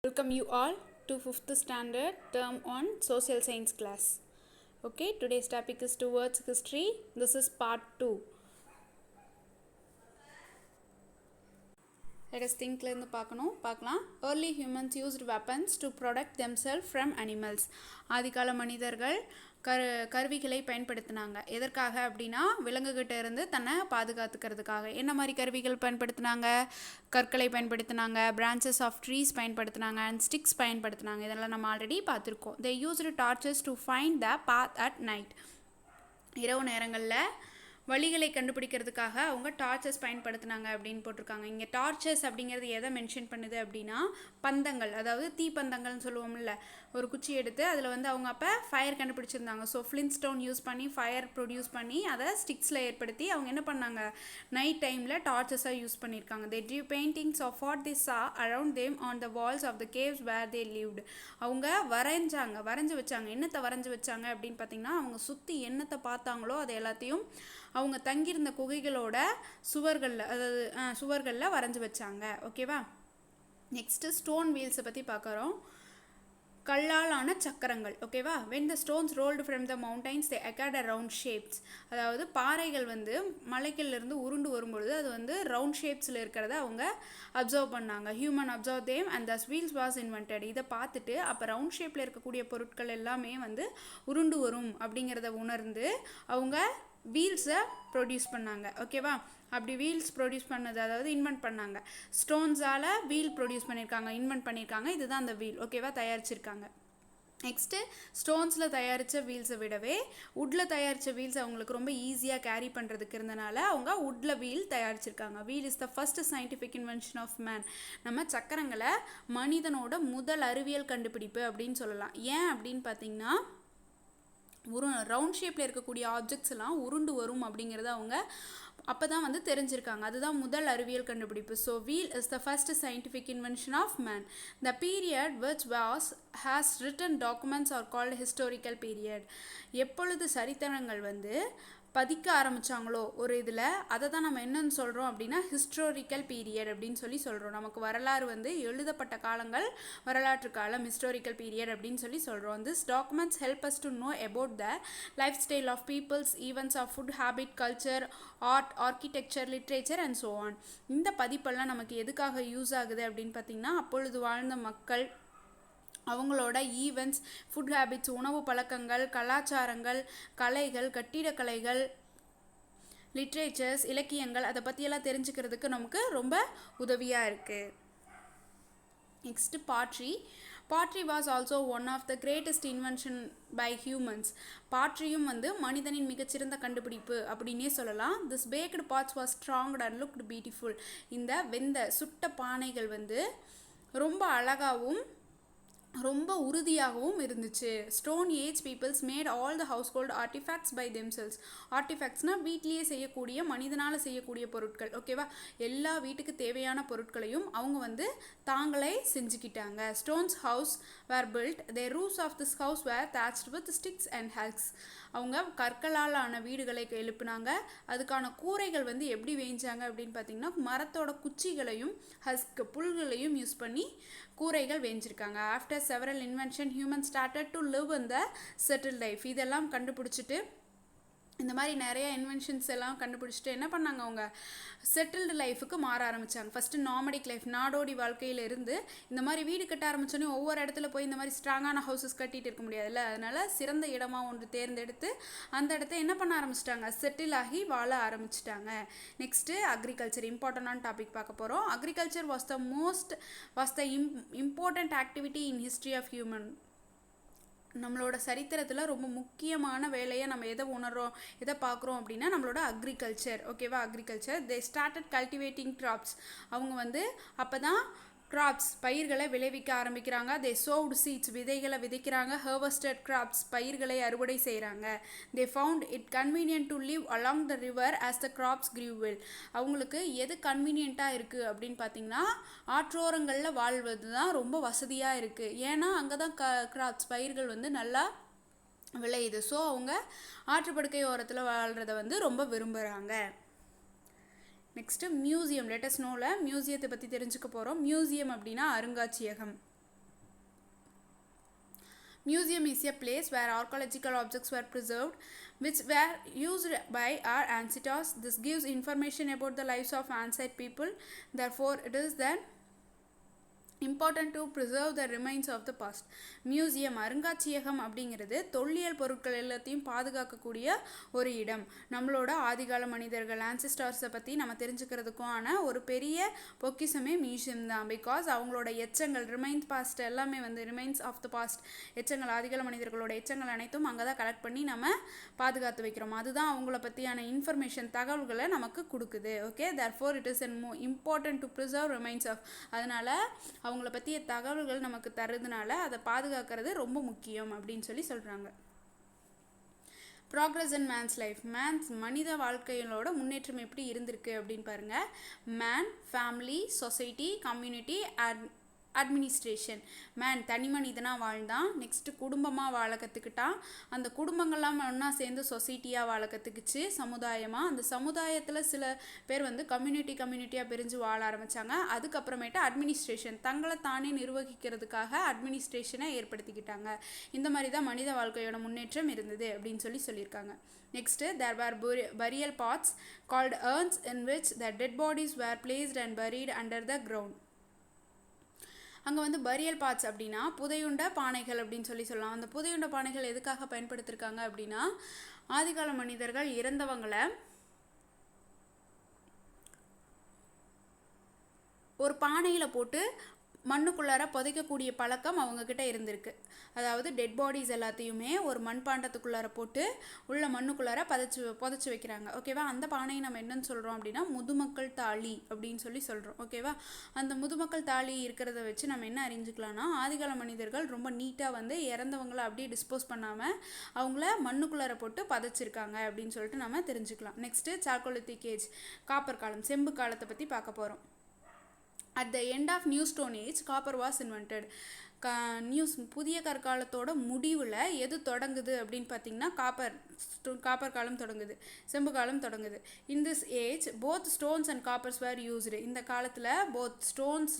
Welcome you all to 5th standard term on social science class. Okay, today's topic is towards history. This is part 2. Let us think பார்க்கலாம். Early humans used weapons to protect themselves from animals. ஆதிகால மனிதர்கள் கருவிகளை பயன்படுத்தினாங்க. எதற்காக அப்படின்னா விலங்குகிட்ட இருந்து தன்னை பாதுகாத்துக்கிறதுக்காக. என்ன மாதிரி கருவிகள் பயன்படுத்தினாங்க? கற்களை பயன்படுத்தினாங்க, branches of trees பயன்படுத்தினாங்க, and sticks பயன்படுத்தினாங்க. இதெல்லாம் நம்ம ஆல்ரெடி பார்த்துருக்கோம். They used torches to find the path at night. இரவு நேரங்களில் வழிகளை கண்டுபிடிக்கிறதுக்காக அவங்க டார்ச்சஸ் பயன்படுத்தினாங்க அப்படின்னு போட்டிருக்காங்க. இங்கே டார்ச்சஸ் அப்படிங்கிறது எதை மென்ஷன் பண்ணுது அப்படின்னா பந்தங்கள், அதாவது தீப்பந்தங்கள்னு சொல்லுவோம்ல, ஒரு குச்சி எடுத்து அதில் வந்து அவங்க அப்போ ஃபயர் கண்டுபிடிச்சிருந்தாங்க. ஸோ ஃப்ளின்ஸ்டோன் யூஸ் பண்ணி ஃபயர் ப்ரொடியூஸ் பண்ணி அதை ஸ்டிக்ஸில் ஏற்படுத்தி அவங்க என்ன பண்ணாங்க, நைட் டைமில் டார்ச்சஸாக யூஸ் பண்ணியிருக்காங்க. They drew paintings of what they saw around them on the walls of the caves where they lived. அவங்க வரைஞ்சி வச்சாங்க. என்னத்தை வரைஞ்சி வச்சாங்க அப்படின்னு பார்த்தீங்கன்னா, அவங்க சுற்றி என்னத்தை பார்த்தாங்களோ அது எல்லாத்தையும் அவங்க தங்கியிருந்த குகைகளோட சுவர்களில் வரைஞ்சி வச்சாங்க. ஓகேவா? நெக்ஸ்ட்டு ஸ்டோன் வீல்ஸை பற்றி பார்க்குறோம். கல்லால் ஆன சக்கரங்கள். ஓகேவா? when the stones rolled from the mountains they acquired a round shapes. அதாவது பாறைகள் வந்து மலைகளிலிருந்து உருண்டு வரும்பொழுது அது வந்து ரவுண்ட் ஷேப்ஸில் இருக்கிறத அவங்க அப்சர்வ் பண்ணாங்க. Human observe them and thus wheels was invented. இதை பார்த்துட்டு அப்போ ரவுண்ட் ஷேப்பில் இருக்கக்கூடிய பொருட்கள் எல்லாமே வந்து உருண்டு வரும் அப்படிங்கிறத உணர்ந்து அவங்க வீல்ஸை ப்ரொடியூஸ் பண்ணாங்க. ஓகேவா? அப்படி வீல்ஸ் ப்ரொடியூஸ் பண்ணது, அதாவது இன்வென்ட் பண்ணாங்க. ஸ்டோன்ஸால் வீல் ப்ரொடியூஸ் பண்ணியிருக்காங்க, இன்வென்ட் பண்ணியிருக்காங்க. இதுதான் அந்த வீல். ஓகேவா? தயாரிச்சிருக்காங்க. நெக்ஸ்ட்டு ஸ்டோன்ஸில் தயாரித்த வீல்ஸை விடவே வுட்டில் தயாரித்த வீல்ஸ் அவங்களுக்கு ரொம்ப ஈஸியாக கேரி பண்ணுறதுக்கு இருந்தனால அவங்க வுட்டில் வீல் தயாரிச்சிருக்காங்க. Wheel is the first scientific invention of man. நம்ம சக்கரங்களை மனிதனோட முதல் அறிவியல் கண்டுபிடிப்பு அப்படின்னு சொல்லலாம். ஏன் அப்படின்னு பார்த்தீங்கன்னா, ரவுண்ட் ஷேப்பில் இருக்கக்கூடிய ஆப்ஜெக்ட்ஸ் எல்லாம் உருண்டு வரும் அப்படிங்கிறத அவங்க அப்போ தான் வந்து தெரிஞ்சிருக்காங்க. அதுதான் முதல் அறிவியல் கண்டுபிடிப்பு. So wheel is the first scientific invention of man. The period which has written documents are called historical period. எப்பொழுது சரித்திரங்கள் வந்து பதிக்க ஆரம்பித்தாங்களோ ஒரு இதில், அதை தான் நம்ம என்னன்னு சொல்கிறோம் அப்படின்னா ஹிஸ்டாரிக்கல் பீரியட் அப்படின்னு சொல்கிறோம். நமக்கு வரலாறு வந்து எழுதப்பட்ட காலங்கள் வரலாற்று காலம், ஹிஸ்டாரிக்கல் பீரியட் அப்படின்னு சொல்கிறோம். This documents help us to know about the life style of peoples, events of food habit, culture, art, architecture, literature and so on. இந்த பதிப்பெல்லாம் நமக்கு எதுக்காக யூஸ் ஆகுது அப்படின்னு பார்த்திங்கன்னா, அப்பொழுது வாழ்ந்த மக்கள், அவங்களோட ஈவெண்ட்ஸ், ஃபுட் ஹேபிட்ஸ், உணவு பழக்கங்கள், கலாச்சாரங்கள், கலைகள், கட்டிடக்கலைகள், லிட்ரேச்சர்ஸ், இலக்கியங்கள், அதை பற்றியெல்லாம் தெரிஞ்சுக்கிறதுக்கு நமக்கு ரொம்ப உதவியாக இருக்குது. Next pottery was also one of the greatest invention by humans. பாட்ரியும் வந்து மனிதனின் மிகச்சிறந்த கண்டுபிடிப்பு அப்படின்னே சொல்லலாம். This baked pots was strong and looked beautiful. இந்த சுட்ட பானைகள் வந்து ரொம்ப அழகாகவும் ரொம்ப உறுதியாகவும் இருந்துச்சு. Stone age peoples made all the household artifacts by themselves. ஆர்டிஃபேக்ட்ஸ்னால் வீட்லேயே செய்யக்கூடிய, மனிதனால் செய்யக்கூடிய பொருட்கள். ஓகேவா? எல்லா வீட்டுக்கு தேவையான பொருட்களையும் அவங்க வந்து தாங்களே செஞ்சுக்கிட்டாங்க. Stones house were built. The roofs of this house were thatched with sticks and husks. அவங்க கற்களால் ஆன வீடுகளை எழுப்பினாங்க. அதுக்கான கூரைகள் வந்து எப்படி வேஞ்சாங்க அப்படின்னு பார்த்தீங்கன்னா, மரத்தோட குச்சிகளையும் புல்களையும் யூஸ் பண்ணி கூரைகள் வேஞ்சிருக்காங்க. After several invention human started to live in the settle life. இதெல்லாம் கண்டுபிடிச்சிட்டு, இந்த மாதிரி நிறைய இன்வென்ஷன்ஸ் எல்லாம் கண்டுபிடிச்சிட்டு என்ன பண்ணாங்க, அவங்க செட்டில்டு லைஃபுக்கு மாற ஆரம்பித்தாங்க. ஃபஸ்ட்டு நாமடிக் லைஃப், நாடோடி வாழ்க்கையில் இருந்து இந்த மாதிரி வீடு கட்ட ஆரம்பித்தோன்னே ஒவ்வொரு இடத்துல போய் இந்த மாதிரி ஸ்ட்ராங்கான ஹவுசஸ் கட்டிகிட்டு இருக்க முடியாதுல்ல. அதனால் சிறந்த இடமா ஒன்று தேர்ந்தெடுத்து அந்த இடத்த என்ன பண்ண ஆரம்பிச்சிட்டாங்க, செட்டில் ஆகி வாழ ஆரம்பிச்சிட்டாங்க. நெக்ஸ்ட்டு அக்ரிகல்ச்சர், இம்பார்ட்டண்டான டாபிக் பார்க்க போகிறோம். Agriculture was the important activity in history of human. நம்மளோட சரித்திரத்தில் ரொம்ப முக்கியமான வேலையை நம்ம எதை பார்க்குறோம் அப்படின்னா நம்மளோட அக்ரிகல்ச்சர். ஓகேவா? Agriculture. They started cultivating crops. அவங்க வந்து அப்போ தான் கிராப்ஸ் பயிர்களை விளைவிக்க ஆரம்பிக்கிறாங்க. தே சோவ்டு சீட்ஸ், விதைகளை விதைக்கிறாங்க. ஹார்வெஸ்டட் கிராப்ஸ், பயிர்களை அறுவடை செய்கிறாங்க. They found it convenient to live along the river as the graphs grieve well. அவங்களுக்கு எது கன்வீனியண்ட்டாக இருக்குது அப்படின்னு பார்த்தீங்கன்னா, ஆற்றோரங்களில் வாழ்வது தான் ரொம்ப வசதியாக இருக்குது. ஏன்னா அங்கே தான் கிராப்ஸ் பயிர்கள் வந்து நல்லா விளையுது. ஸோ அவங்க ஆற்றுப்படுக்கை ஓரத்தில் வாழ்கிறத வந்து ரொம்ப விரும்புகிறாங்க. Next museum. லெட் அஸ் நோல மியூசியத்தை பற்றி தெரிஞ்சுக்க போகிறோம். மியூசியம் அப்படின்னா அருங்காட்சியகம். Museum is a place where archaeological objects were preserved, which were used by our ancestors. This gives information about the lives of ancient people. Therefore, it is then important to preserve the remains of the past. Museum அருங்காட்சியகம் அப்படிங்கிறது தொல்லியல் பொருட்கள் எல்லாத்தையும் பாதுகாக்கக்கூடிய ஒரு இடம். நம்மளோட ஆதிகால மனிதர்கள் ஆன்சிஸ்டார்ஸை பற்றி நம்ம தெரிஞ்சுக்கிறதுக்கான ஒரு பெரிய பொக்கிஷமே மியூசியம் தான். பிகாஸ் அவங்களோட எச்சங்கள் ரிமைன்ஸ் பாஸ்ட் எல்லாமே வந்து ரிமைன்ஸ் ஆஃப் த பாஸ்ட் எச்சங்கள் ஆதிகால மனிதர்களோட எச்சங்கள் அனைத்தும் அங்கே தான் கலெக்ட் பண்ணி நம்ம பாதுகாத்து வைக்கிறோம். அதுதான் அவங்கள பற்றியான இன்ஃபர்மேஷன் தகவல்களை நமக்கு கொடுக்குது. Okay, therefore it is important to preserve remains of. அதனால் அவங்கள பற்றிய தகவல்கள் நமக்கு தருதுனால அதை பாதுகாக்கிறது ரொம்ப முக்கியம் அப்படின்னு சொல்லி சொல்கிறாங்க. ப்ராக்ரஸ் இன் மேன்ஸ் லைஃப். மனித வாழ்க்கையோட முன்னேற்றம் எப்படி இருந்திருக்கு அப்படின்னு பாருங்கள். Man, family, society, community, administration. Man தனி மனிதனாக வாழ்ந்தான். நெக்ஸ்ட்டு குடும்பமாக வாழ கற்றுக்கிட்டான். அந்த குடும்பங்கள்லாம் ஒன்றா சேர்ந்து சொசைட்டியாக வாழ கற்றுக்குச்சு, சமுதாயமாக. அந்த சமுதாயத்தில் சில பேர் வந்து கம்யூனிட்டியாக பிரிஞ்சு வாழ ஆரம்பித்தாங்க. அதுக்கப்புறமேட்டு அட்மினிஸ்ட்ரேஷன், தங்களை தானே நிர்வகிக்கிறதுக்காக அட்மினிஸ்ட்ரேஷனை ஏற்படுத்திக்கிட்டாங்க. இந்த மாதிரி தான் மனித வாழ்க்கையோட முன்னேற்றம் இருந்தது அப்படின்னு சொல்லியிருக்காங்க. Next there were burial plots called urns in which the dead bodies were placed and buried under the ground. அங்கே வந்து பரியல் பாட்ஸ் அப்படின்னா புதையுண்ட பானைகள் அப்படின்னு சொல்லலாம். அந்த புதையுண்ட பானைகள் எதுக்காக பயன்படுத்தியிருக்காங்க அப்படின்னா ஆதிகால மனிதர்கள் இறந்தவங்களை ஒரு பானையில் போட்டு மண்ணுக்குள்ளார புதைக்கக்கூடிய பழக்கம் அவங்கக்கிட்ட இருந்திருக்கு. அதாவது டெட் பாடிஸ் எல்லாத்தையுமே ஒரு மண்பாண்டத்துக்குள்ளார போட்டு உள்ள மண்ணுக்குள்ளார புதைச்சி வைக்கிறாங்க. ஓகேவா, அந்த பானையை நம்ம என்னன்னு சொல்கிறோம் அப்படின்னா முதுமக்கள் தாலி அப்படின்னு சொல்கிறோம். ஓகேவா, அந்த முதுமக்கள் தாலி இருக்கிறத வச்சு நம்ம என்ன அறிஞ்சிக்கலாம்னா ஆதிகால மனிதர்கள் ரொம்ப நீட்டாக வந்து இறந்தவங்களை அப்படியே டிஸ்போஸ் பண்ணாமல் அவங்கள மண்ணுக்குள்ளார போட்டு புதைச்சிருக்காங்க அப்படின்னு சொல்லிட்டு நம்ம தெரிஞ்சுக்கலாம். நெக்ஸ்ட்டு சால்கோலித்திக் ஏஜ், காப்பர் காலம், செம்பு காலத்தை பற்றி பார்க்க போகிறோம். At the end of New Stone Age, copper was invented. புதிய கற்காலத்தோட முடிவில் எது தொடங்குது அப்படின்னு பார்த்தீங்கன்னா காப்பர் காலம் தொடங்குது, செம்பு காலம் தொடங்குது. In this age, both stones and coppers were used. இந்த காலத்தில் both stones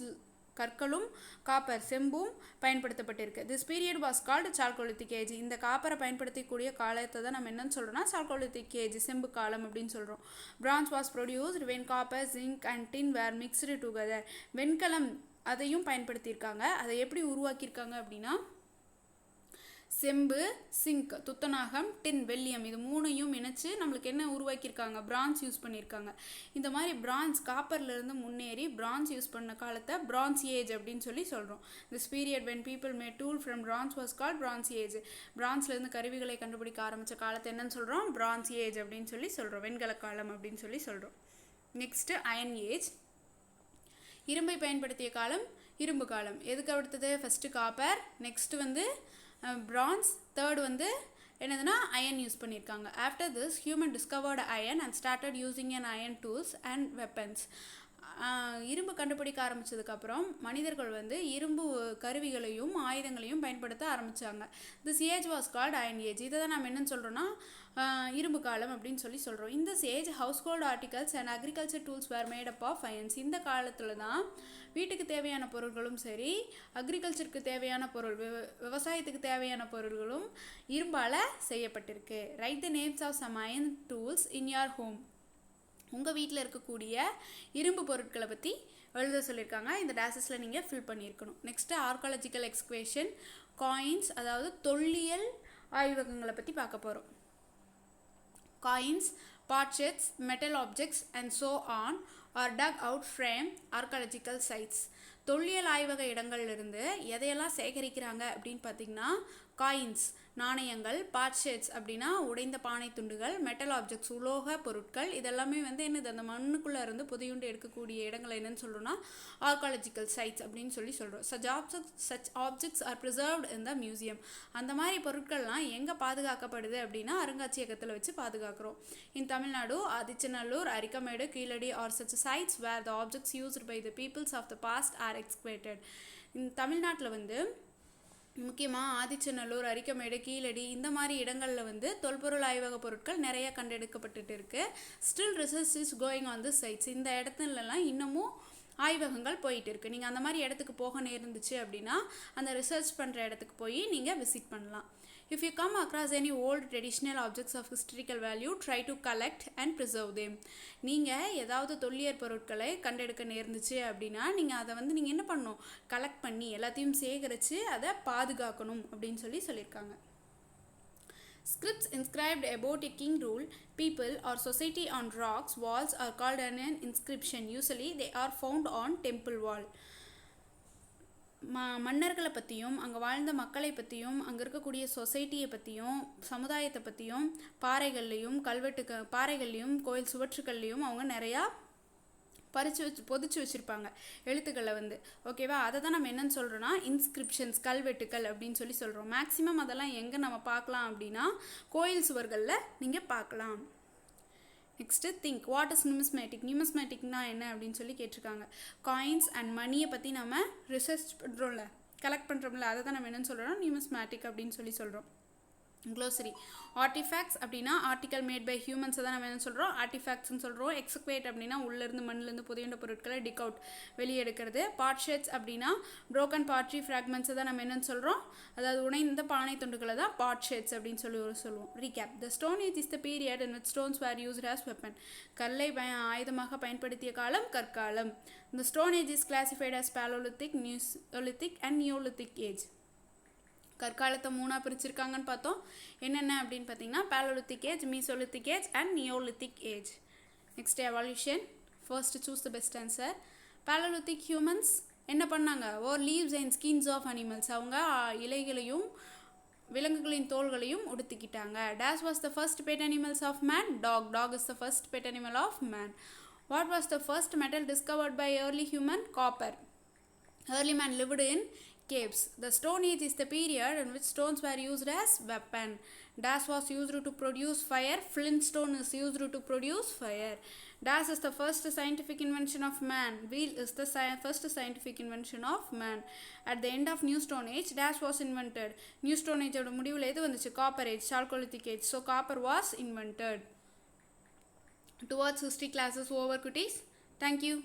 கற்களும் காப்பர் செம்பும் பயன்படுத்தப்பட்டிருக்கு. This period was called chalcolithic age. இந்த காப்பரை பயன்படுத்தக்கூடிய காலத்தை தான் நம்ம என்னன்னு சொல்கிறோம்னா சால்கோலித்திக் ஏஜ், செம்பு காலம் அப்படின்னு சொல்கிறோம். Bronze was produced when copper, zinc and tin were mixed together. வெண்கலம் அதையும் பயன்படுத்தியிருக்காங்க. அதை எப்படி உருவாக்கியிருக்காங்க அப்படின்னா செம்பு, சிங்க், துத்தநாகம், டின், வெள்ளியம், இது மூணையும் இணைச்சு நம்மளுக்கு என்ன உருவாக்கியிருக்காங்க, பிரான்ஸ் யூஸ் பண்ணியிருக்காங்க. இந்த மாதிரி பிரான்ஸ் காப்பர்லேருந்து முன்னேறி பிரான்ஸ் யூஸ் பண்ண காலத்தை பிரான்ஸ் ஏஜ் அப்படின்னு சொல்கிறோம். This period when people made tool from bronze was called bronze age. பிரான்ஸ்லேருந்து கருவிகளை கண்டுபிடிக்க ஆரம்பித்த காலத்தை என்னன்னு சொல்கிறோம், பிரான்ஸ் ஏஜ் அப்படின்னு சொல்கிறோம். வெண்கல காலம் அப்படின்னு சொல்கிறோம். நெக்ஸ்ட்டு அயன் ஏஜ், இரும்பை பயன்படுத்திய காலம் இரும்பு காலம். எதுக்கு அடுத்தது ஃபஸ்ட்டு காப்பர், நெக்ஸ்ட்டு வந்து பிரான்ஸ், தேர்ட் வந்து என்னதுன்னா அயன் யூஸ் பண்ணியிருக்காங்க. After this human discovered iron and started using an iron tools and weapons. இரும்பு கண்டுபிடிக்க ஆரம்பித்ததுக்கப்புறம் மனிதர்கள் வந்து இரும்பு கருவிகளையும் ஆயுதங்களையும் பயன்படுத்த ஆரம்பித்தாங்க. This age was called iron age. இதை தான் நம்ம என்னென்னு சொல்கிறோன்னா இரும்பு காலம் அப்படின்னு சொல்கிறோம். இந்த age household articles and agriculture tools were made up of irons. இந்த காலத்தில் தான் வீட்டுக்கு தேவையான பொருட்களும் சரி, அக்ரிகல்ச்சருக்கு தேவையான பொருள், விவசாயத்துக்கு தேவையான பொருள்களும் இரும்பால் செய்யப்பட்டிருக்கு. Write the names of some iron tools in your home. உங்கள் வீட்டில் இருக்கக்கூடிய இரும்பு பொருட்களை பற்றி எழுத சொல்லியிருக்காங்க. இந்த டேசஸில் நீங்கள் ஃபில் பண்ணியிருக்கணும். நெக்ஸ்ட்டு ஆர்காலஜிக்கல் எக்ஸ்கவேஷன், காயின்ஸ், அதாவது தொல்லியல் ஆய்வகங்களை பற்றி பார்க்க போகிறோம். Coins, potsherds, metal objects and so on are dug out from archaeological sites. தொல்லியல் ஆய்வக இடங்கள்லேருந்து எதையெல்லாம் சேகரிக்கிறாங்க அப்படின்னு பார்த்தீங்கன்னா காயின்ஸ், நாணயங்கள், பாட்ஷெட்ஸ் அப்படின்னா உடைந்த பானை துண்டுகள், மெட்டல் ஆப்ஜெக்ட்ஸ், உலோக பொருட்கள், இதெல்லாமே வந்து என்னது அந்த மண்ணுக்குள்ளே இருந்து புதையுண்டு எடுக்கக்கூடிய இடங்கள் என்னன்னு சொல்கிறோன்னா ஆர்காலஜிக்கல் சைட்ஸ் அப்படின்னு சொல்கிறோம். Such objects are preserved in the museum. அந்த மாதிரி பொருட்கள்லாம் எங்கே பாதுகாக்கப்படுது அப்படின்னா அருங்காட்சியகத்தில் வச்சு பாதுகாக்கிறோம். In Tamil Nadu Adichanallur, Arikamedu, Keezhadi are such sites where the objects used by the peoples of the past are excavated. இந்த தமிழ்நாட்டில் வந்து முக்கியமாக ஆதிச்சநல்லூர், அரிக்கமேடு, கீழடி இந்த மாதிரி இடங்களில் வந்து தொல்பொருள் ஆய்வக பொருட்கள் நிறைய கண்டெடுக்கப்பட்டு இருக்குது. Still research is going on the sites. இந்த இடத்துலலாம் இன்னமும் ஆய்வகங்கள் போயிட்டு இருக்குது. நீங்கள் அந்த மாதிரி இடத்துக்கு போக நேர்ந்துச்சு அப்படின்னா அந்த ரிசர்ச் பண்ணுற இடத்துக்கு போய் நீங்கள் விசிட் பண்ணலாம். If you come across any old traditional objects of historical value, try to collect and preserve them. நீங்கள் ஏதாவது தொல்லியல் பொருட்களை கண்டெடுக்க நேர்ந்துச்சு அப்படின்னா நீங்கள் அதை நீங்கள் என்ன பண்ணணும், கலெக்ட் பண்ணி எல்லாத்தையும் சேகரித்து அதை பாதுகாக்கணும் அப்படின்னு சொல்லியிருக்காங்க. Scripts inscribed about a king, rule, people or society on rocks, walls are called an inscription. Usually they are found on temple wall. மன்னர்களை பற்றியும் அங்கே வாழ்ந்த மக்களை பற்றியும் அங்கே இருக்கக்கூடிய சொசைட்டியை பற்றியும் சமுதாயத்தை பற்றியும் பாறைகள்லையும் கோயில் சுவற்றுக்கள்லையும் அவங்க நிறையா பொதிச்சு வச்சுருப்பாங்க எழுத்துக்களை ஓகேவா. அதை தான் நம்ம என்னன்னு சொல்கிறோன்னா இன்ஸ்கிரிப்ஷன்ஸ், கல்வெட்டுக்கள் அப்படின்னு சொல்கிறோம். மேக்ஸிமம் அதெல்லாம் எங்கே நம்ம பார்க்கலாம் அப்படின்னா கோயில் சுவர்களில் நீங்கள் பார்க்கலாம். Next thing, what is numismatic? நியூமிஸ்மேட்டிக்னா என்ன அப்படின்னு கேட்டிருக்காங்க. காயின்ஸ் அண்ட் மணியை பற்றி நம்ம ரிசர்ச் பண்ணுறோம்ல, கலெக்ட் பண்ணுறோம்ல, அதை தான் நம்ம என்னென்னு சொல்கிறோம், நியூமிஸ்மேட்டிக் அப்படின்னு சொல்கிறோம். க்ளோசரி, ஆர்டிஃபேக்ட்ஸ் அப்படின்னா ஆர்டிக்கல் மேட் பை ஹியூமன்ஸை தான் நம்ம என்ன சொல்கிறோம், ஆர்டிஃபேக்ட்ஸ்னு சொல்கிறோம். எக்ஸ்குவேட் அப்படின்னா உள்ளேருந்து மண்ணிலேருந்து புதையுண்ட பொருட்களை டிக் அவுட் வெளியே எடுக்கிறது. பாட்ஷெட்ஸ் அப்படின்னா ப்ரோக்கன் பாட்ரி ஃப்ராக்மெண்ட்ஸை தான் நம்ம என்னென்னு சொல்கிறோம், அதாவது உடைந்த பானை துண்டுகளை தான் பாட்ஷெட்ஸ் அப்படின்னு சொல்லுவோம். Recap, the stone age is the period in which stones were used as weapon. கல்லை ஆயுதமாக பயன்படுத்திய காலம் கற்காலம். The Stone Age is classified as Paleolithic, Neolithic and Neolithic age. கற்காலத்தை 3 பிரிச்சிருக்காங்கன்னு பார்த்தோம். என்னென்ன அப்படின்னு பார்த்தீங்கன்னா Paleolithic age, Mesolithic age and Neolithic age. Next, evolution. First, choose the best answer. Paleolithic humans என்ன பண்ணாங்க, or leaves and skins of animals. அவங்க இலைகளையும் விலங்குகளின் தோள்களையும் உடுத்திக்கிட்டாங்க. Dash was the first pet animals of man? Dog. Dog is the first pet animal of man. What was the first metal discovered by early human? Copper. Early man lived in caves. The Stone Age is the period in which stones were used as weapon. Dash was used to produce fire. Flintstone is used to produce fire. Dash is the first scientific invention of man. Wheel is the first scientific invention of man. At the end of New Stone Age, Dash was invented. New Stone Age oda முடிவுல எது வந்துச்சு, Copper Age, Chalcolithic Age. So copper was invented. Towards history classes over, cuties. Thank you.